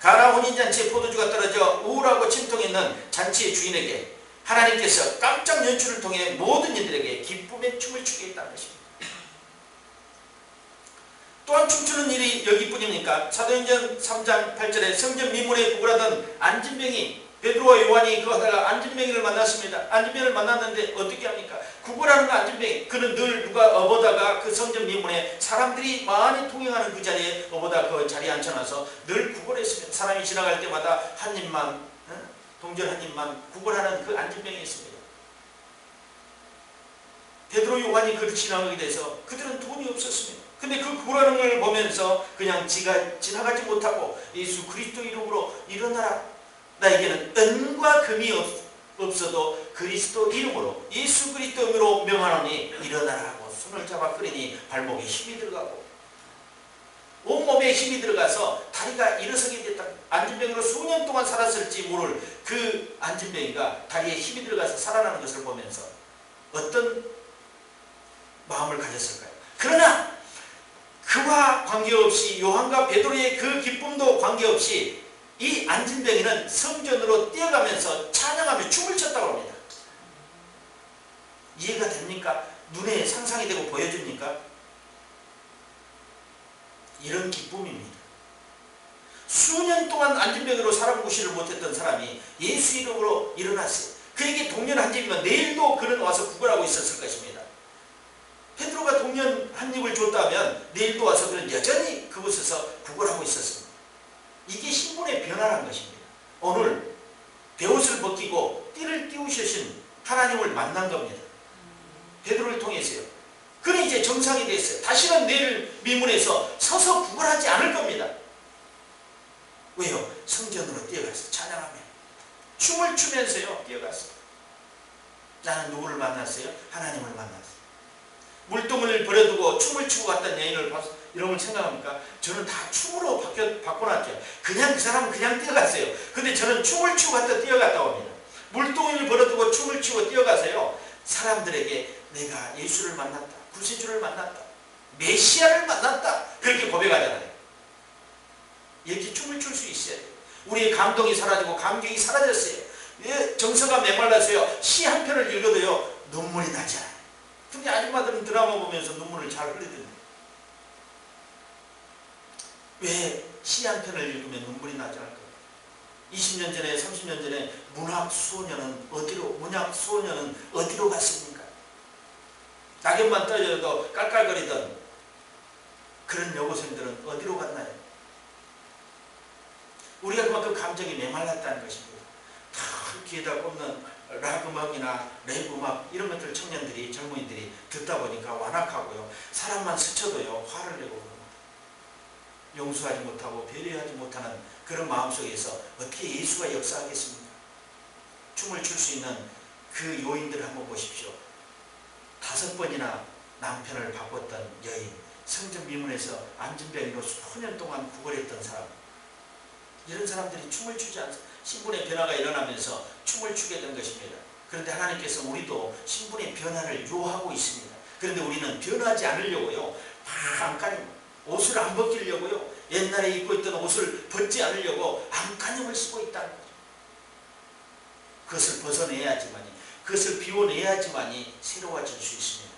가나 혼인잔치에 포도주가 떨어져 우울하고 침통해 있는 잔치의 주인에게 하나님께서 깜짝 연출을 통해 모든 이들에게 기쁨의 춤을 추게 했다는 것입니다. 또한 춤추는 일이 여기뿐입니까? 사도행전 3장 8절에 성전 미문에 구걸하던 안진뱅이 베드로와 요한이 그거 하다가 안진뱅이를 만났습니다. 안진뱅이를 만났는데 어떻게 합니까? 구걸하는 안진뱅이, 그는 늘 누가 업어다가 그 성전 미문에 사람들이 많이 통행하는 그 자리에 업어다 그 자리에 앉혀놔서 늘 구걸했습니다. 사람이 지나갈 때마다 한 입만, 동전 한 입만 구걸하는 그 안진뱅이 있습니다. 베드로 요한이 그를 지나가게 돼서 그들은 돈이 없었습니다. 근데 그 구걸하는 걸 보면서 그냥 지나가지 못하고 예수 그리스도 이름으로 일어나라. 나에게는 은과 금이 없어도 그리스도 이름으로 예수 그리스도 이름으로 명하노니 일어나라 하고 손을 잡아 끌으니 발목에 힘이 들어가고 온몸에 힘이 들어가서 다리가 일어서게 됐다. 안진뱅이로 수년 동안 살았을지 모를 그 안진뱅이가 다리에 힘이 들어가서 살아나는 것을 보면서 어떤 마음을 가졌을까요? 그러나 그와 관계없이 요한과 베드로의 그 기쁨도 관계없이 이 안진뱅이는 성전으로 뛰어가면서 찬양하며 춤을 췄다고 합니다. 이해가 됩니까? 눈에 상상이 되고 보여집니까? 이런 기쁨입니다. 수년 동안 안진뱅이로 사람 구실을 못했던 사람이 예수 이름으로 일어났어요. 그에게 동전 한 입이면 내일도 그는 와서 구걸하고 있었을 것입니다. 베드로가 동전 한 입을 줬다면 내일도 와서 그는 여전히 그곳에서 구걸하고 있었습니다. 이게 신분의 변화라는 것입니다. 오늘 베옷을 벗기고 띠를 띄우시신 하나님을 만난 겁니다. 베드로를 통해서요. 그는 이제 정상이 됐어요. 다시는 내일 미문에서 서서 구걸하지 않을 겁니다. 왜요? 성전으로 뛰어갔어요. 찬양하며 춤을 추면서요 뛰어갔어요. 나는 누구를 만났어요? 하나님을 만났어요. 물동을 버려두고 춤을 추고 갔던 여인을 봐서 이런 걸 생각합니까? 저는 다 춤으로 바꿔놨죠. 그냥 그 사람은 그냥 뛰어갔어요. 근데 저는 춤을 추고 갔다 뛰어갔다고 합니다. 물동을 버려두고 춤을 추고 뛰어가서요. 사람들에게 내가 예수를 만났다. 구세주를 만났다. 메시아를 만났다. 그렇게 고백하잖아요. 이렇게 춤을 출 수 있어야 돼요. 우리의 감동이 사라지고 감격이 사라졌어요. 정서가 메말라서요. 시 한 편을 읽어도요. 눈물이 나지 않아요. 근데 아줌마들은 드라마 보면서 눈물을 잘 흘리던데 왜 시 한 편을 읽으면 눈물이 나지 않을까요? 20년 전에 30년 전에 문학 수호년은 어디로 갔습니까? 낙엽만 떨어져도 깔깔거리던 그런 여고생들은 어디로 갔나요? 우리가 그만큼 감정이 메말랐다는 것입니다. 다 귀에다 꼽는 락 음악이나 랩 음악 이런 것들 청년들이 젊은이들이 듣다 보니까 완악하고요. 사람만 스쳐도요 화를 내고 그럽니다. 용서하지 못하고 배려하지 못하는 그런 마음속에서 어떻게 예수가 역사하겠습니까? 춤을 출 수 있는 그 요인들을 한번 보십시오. 5번이나 남편을 바꿨던 여인, 성전 미문에서 안진뱅이로 수년 동안 구걸했던 사람, 이런 사람들이 춤을 추지 않습니다. 신분의 변화가 일어나면서 춤을 추게 된 것입니다. 그런데 하나님께서 우리도 신분의 변화를 요하고 있습니다. 그런데 우리는 변하지 않으려고요. 안간힘, 옷을 안 벗기려고요. 옛날에 입고 있던 옷을 벗지 않으려고 안간힘을 쓰고 있다는 거죠. 그것을 벗어내야지만이, 그것을 비워내야지만이 새로워질 수 있습니다.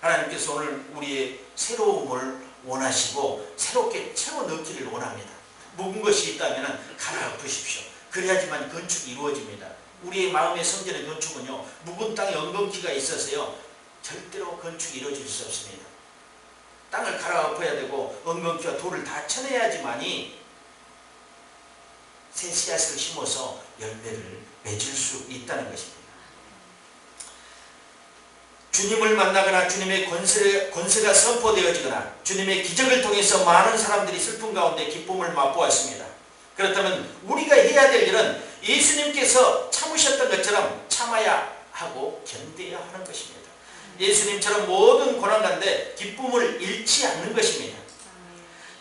하나님께서 오늘 우리의 새로움을 원하시고 새롭게 채워 넣기를 원합니다. 묵은 것이 있다면 갈아엎으십시오. 그래야지만 건축이 이루어집니다. 우리의 마음의 성전의 건축은요, 묵은 땅에 엉겅퀴가 있어서요 절대로 건축이 이루어질 수 없습니다. 땅을 갈아엎어야 되고 엉겅퀴와 돌을 다 쳐내야지만이 새 씨앗을 심어서 열매를 맺을 수 있다는 것입니다. 주님을 만나거나 주님의 권세가 선포되어지거나 주님의 기적을 통해서 많은 사람들이 슬픔 가운데 기쁨을 맛보았습니다. 그렇다면 우리가 해야 될 일은 예수님께서 참으셨던 것처럼 참아야 하고 견뎌야 하는 것입니다. 예수님처럼 모든 고난 가운데 기쁨을 잃지 않는 것입니다.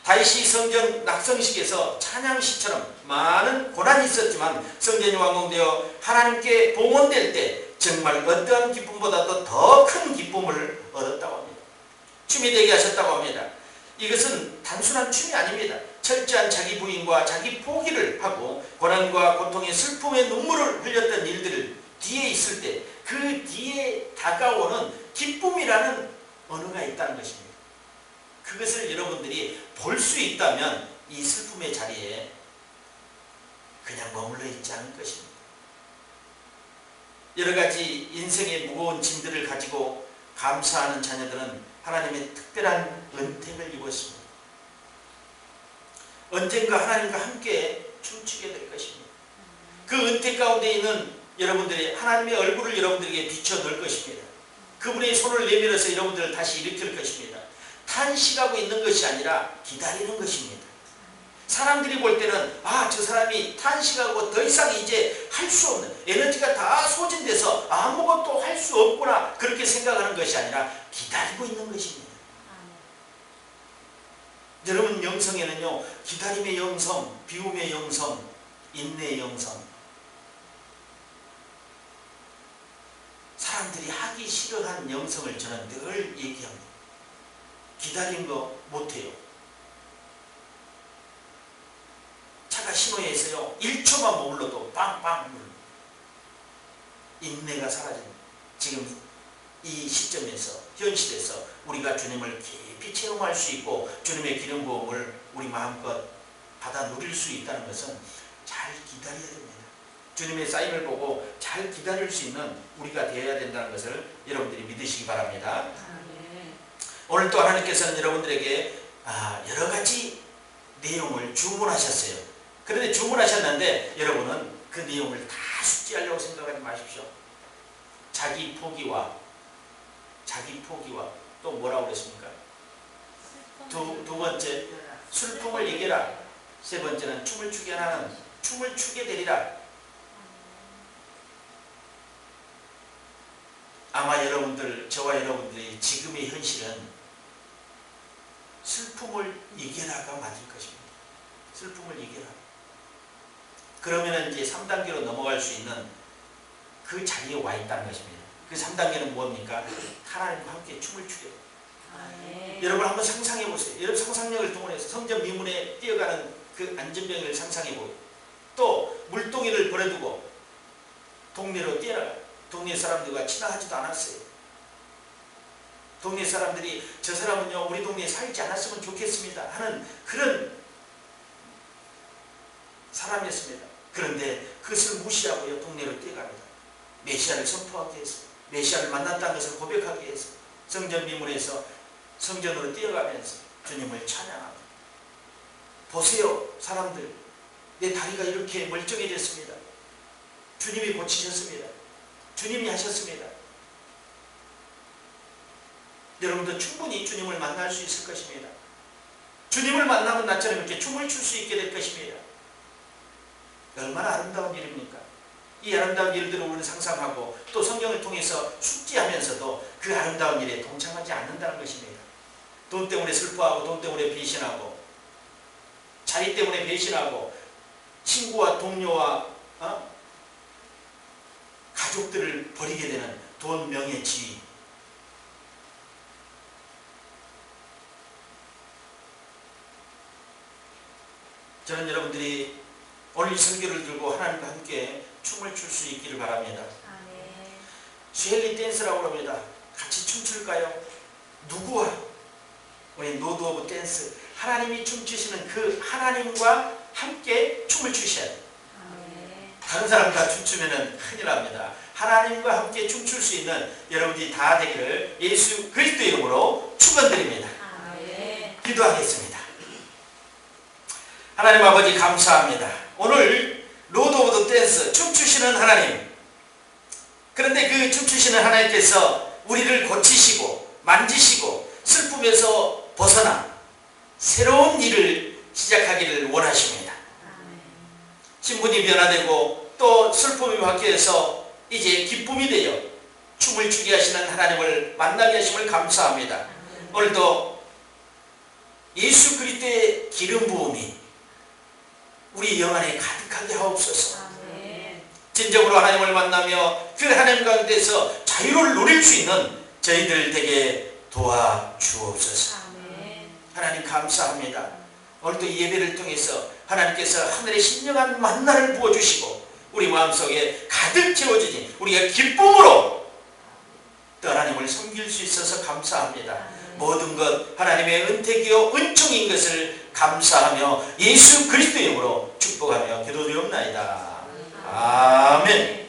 다윗이 성전 낙성식에서 찬양시처럼 많은 고난이 있었지만 성전이 완공되어 하나님께 봉헌될 때 정말 어떠한 기쁨보다도 더 큰 기쁨을 얻었다고 합니다. 춤이 되게 하셨다고 합니다. 이것은 단순한 춤이 아닙니다. 철저한 자기 부인과 자기 포기를 하고 고난과 고통의 슬픔의 눈물을 흘렸던 일들을 뒤에 있을 때 그 뒤에 다가오는 기쁨이라는 언어가 있다는 것입니다. 그것을 여러분들이 볼 수 있다면 이 슬픔의 자리에 그냥 머물러 있지 않을 것입니다. 여러 가지 인생의 무거운 짐들을 가지고 감사하는 자녀들은 하나님의 특별한 은택을 입었습니다. 언젠가 하나님과 함께 춤추게 될 것입니다. 그 은택 가운데 있는 여러분들이 하나님의 얼굴을 여러분들에게 비춰놓을 것입니다. 그분의 손을 내밀어서 여러분들을 다시 일으킬 것입니다. 탄식하고 있는 것이 아니라 기다리는 것입니다. 사람들이 볼 때는 저 사람이 탄식하고 더 이상 이제 할 수 없는, 에너지가 다 소진돼서 아무것도 할 수 없구나 그렇게 생각하는 것이 아니라 기다리고 있는 것입니다. 여러분 영성에는요, 기다림의 영성, 비움의 영성, 인내의 영성, 사람들이 하기 싫어하는 영성을 저는 늘 얘기합니다. 기다린 거 못해요. 차가 신호에서요 1초만 머물러도 빵빵 눌러. 인내가 사라집니다. 지금 이 시점에서, 현실에서 우리가 주님을 깊이 체험할 수 있고 주님의 기름 부음을 우리 마음껏 받아 누릴 수 있다는 것은 잘 기다려야 됩니다. 주님의 사인을 보고 잘 기다릴 수 있는 우리가 되어야 된다는 것을 여러분들이 믿으시기 바랍니다. 오늘 또 하나님께서는 여러분들에게 여러 가지 내용을 주문하셨어요. 그런데 주문하셨는데 여러분은 그 내용을 다 숙지하려고 생각하지 마십시오. 자기 포기와 또 뭐라고 그랬습니까? 두 번째 슬픔을 이겨라. 세 번째는 춤을 추게 하는 춤을 추게 되리라. 아마 여러분들, 저와 여러분들의 지금의 현실은 슬픔을 이겨라가 맞을 것입니다. 슬픔을 이겨라. 그러면 이제 3단계로 넘어갈 수 있는 그 자리에 와 있다는 것입니다. 그 3단계는 뭡니까? 하나님과 함께 춤을 추게 됩니다. 여러분 한번 상상해 보세요. 여러분 상상력을 동원해서 성전 미문에 뛰어가는 그 안전병을 상상해 보고 또 물동이를 버려두고 동네로 뛰어나가. 동네 사람들과 친하지도 않았어요. 동네 사람들이 저 사람은요 우리 동네에 살지 않았으면 좋겠습니다 하는 그런 사람이었습니다. 그런데 그것을 무시하고요 동네로 뛰어갑니다. 메시아를 선포하기 위해서, 메시아를 만났다는 것을 고백하기 위해서 성전 미문에서 성전으로 뛰어가면서 주님을 찬양합니다. 보세요 사람들, 내 다리가 이렇게 멀쩡해졌습니다. 주님이 고치셨습니다. 주님이 하셨습니다. 여러분도 충분히 주님을 만날 수 있을 것입니다. 주님을 만나면 나처럼 이렇게 춤을 출 수 있게 될 것입니다. 얼마나 아름다운 일입니까? 이 아름다운 일들을 우리는 상상하고 또 성경을 통해서 숙지하면서도 그 아름다운 일에 동참하지 않는다는 것입니다. 돈 때문에 슬퍼하고 돈 때문에 배신하고 자리 때문에 배신하고 친구와 동료와 가족들을 버리게 되는 돈, 명예, 지위. 저는 여러분들이 오늘 이 설교를 들고 하나님과 함께 춤을 출 수 있기를 바랍니다. 쉘리 댄스라고 합니다. 같이 춤출까요? 누구와? 우리 노드 오브 댄스. 하나님이 춤추시는 그 하나님과 함께 춤을 추셔야 돼요. 다른 사람과 춤추면 큰일 납니다. 하나님과 함께 춤출 수 있는 여러분들이 다 되기를 예수 그리스도 이름으로 축원드립니다. 기도하겠습니다. 하나님 아버지 감사합니다. 오늘 로드 오브 더 댄스 춤추시는 하나님, 그런데 그 춤추시는 하나님께서 우리를 고치시고 만지시고 슬픔에서 벗어나 새로운 일을 시작하기를 원하십니다. 신분이 변화되고 또 슬픔이 바뀌어서 이제 기쁨이 되어 춤을 추게 하시는 하나님을 만나게 하심을 감사합니다. 오늘도 예수 그리스도의 기름 부음이 우리 영 안에 가득하게 하옵소서. 진정으로 하나님을 만나며 그 하나님 가운데서 자유를 누릴 수 있는 저희들 되게 도와주옵소서. 하나님 감사합니다. 오늘도 이 예배를 통해서 하나님께서 하늘의 신령한 만나를 부어주시고 우리 마음속에 가득 채워주신 우리가 기쁨으로 또 하나님을 섬길 수 있어서 감사합니다. 모든 것 하나님의 은택이요 은총인 것을 감사하며 예수 그리스도의 이름으로 축복하며 기도드리옵나이다. 아멘.